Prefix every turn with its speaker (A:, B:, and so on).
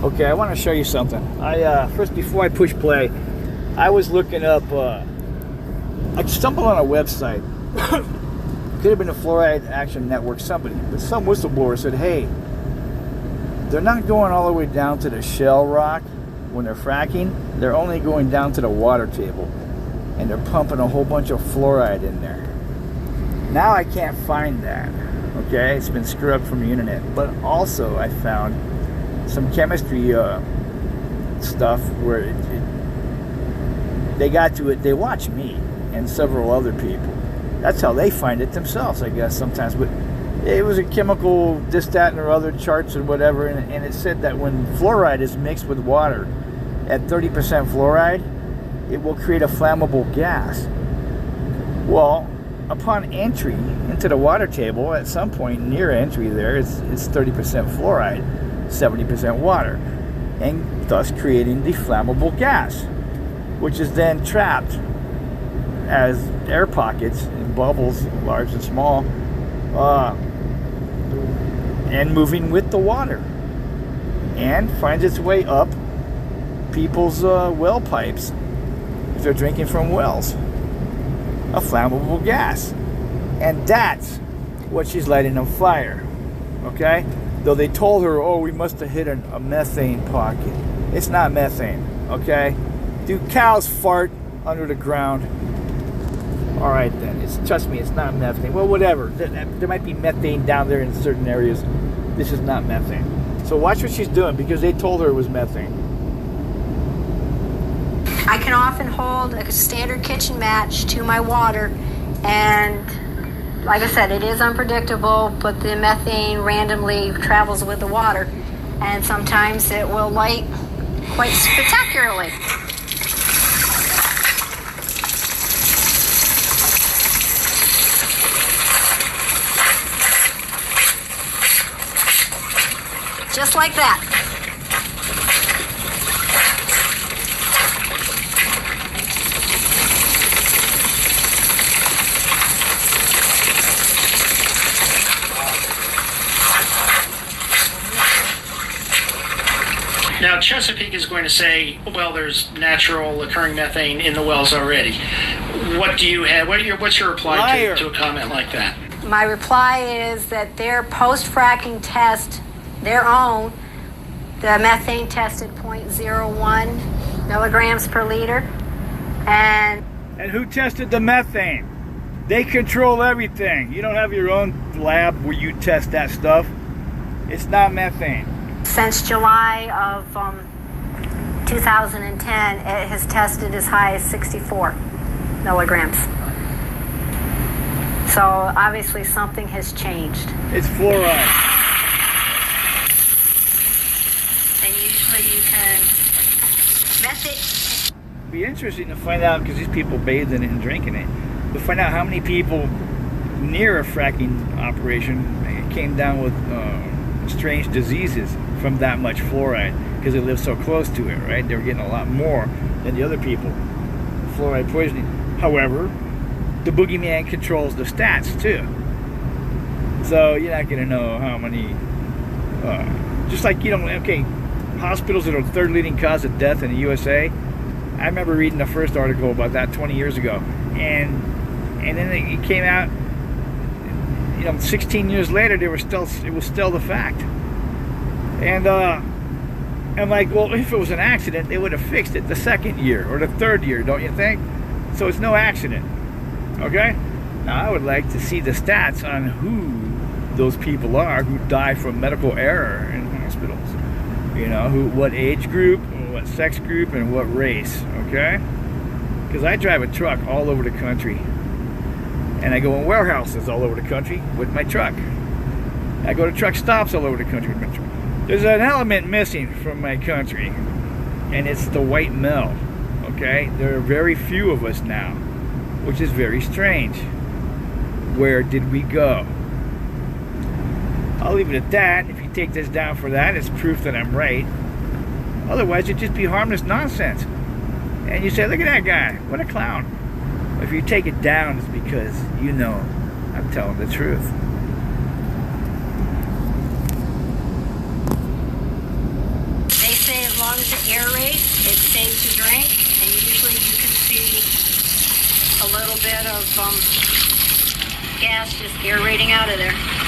A: Okay, I want to show you something. First, before I push play, I was looking up, I stumbled on a website. Could have been a Fluoride Action Network, somebody. But some whistleblower said, hey, they're not going all the way down to the shell rock when they're fracking. They're only going down to the water table. And they're pumping a whole bunch of fluoride in there. Now I can't find that. Okay, it's been scrubbed from the internet. But also I found some chemistry stuff where they got to it. They watch me and several other people. That's how they find it themselves, I guess, sometimes. But it was a chemical, this, that, and or other charts and whatever, and it said that when fluoride is mixed with water at 30% fluoride, it will create a flammable gas. Well, upon entry into the water table, at some point near entry there, it's 30% fluoride, 70% water, and thus creating the flammable gas, which is then trapped as air pockets and bubbles, large and small, and moving with the water, and finds its way up people's well pipes if they're drinking from wells. A flammable gas. And that's what she's lighting on fire. Okay? Though they told her, oh, we must have hit a methane pocket. It's not methane. Okay? Do cows fart under the ground? Alright then. Trust me, it's not methane. Well, whatever. There might be methane down there in certain areas. This is not methane. So watch what she's doing, because they told her it was methane.
B: I can often hold a standard kitchen match to my water, and like I said, it is unpredictable, but the methane randomly travels with the water, and sometimes it will light quite spectacularly. Just like that.
C: Now, Chesapeake is going to say, well, there's natural occurring methane in the wells already. What do you have? What's your reply to a comment like that?
B: My reply is that their post-fracking test, their own, the methane tested 0.01 milligrams per liter. And
A: who tested the methane? They control everything. You don't have your own lab where you test that stuff. It's not methane.
B: Since July of 2010, it has tested as high as 64 milligrams. So obviously something has changed.
A: It's fluoride.
B: And usually you can method.
A: It'd be interesting to find out, because these people bathed in it and drinking it, to find out how many people near a fracking operation came down with strange diseases from that much fluoride, because they live so close to it, right? They were getting a lot more than the other people. Fluoride poisoning. However, the boogeyman controls the stats too. So you're not going to know how many, just like you don't, okay, hospitals are the third leading cause of death in the USA. I remember reading the first article about that 20 years ago. And then it came out, 16 years later, it was still the fact. And I'm like, well, if it was an accident, they would have fixed it the second year or the third year, don't you think? So it's no accident. Okay? Now, I would like to see the stats on who those people are who die from medical error in hospitals. What age group, what sex group, and what race. Okay? Because I drive a truck all over the country. And I go in warehouses all over the country with my truck. I go to truck stops all over the country with my truck. There's an element missing from my country, and it's the white male. Okay? There are very few of us now, which is very strange. Where did we go? I'll leave it at that. If you take this down for that, it's proof that I'm right. Otherwise, it'd just be harmless nonsense. And you say, look at that guy. What a clown. If you take it down, it's because I'm telling the truth.
B: They long as it aerates, it's safe to drink, and usually you can see a little bit of gas just aerating out of there.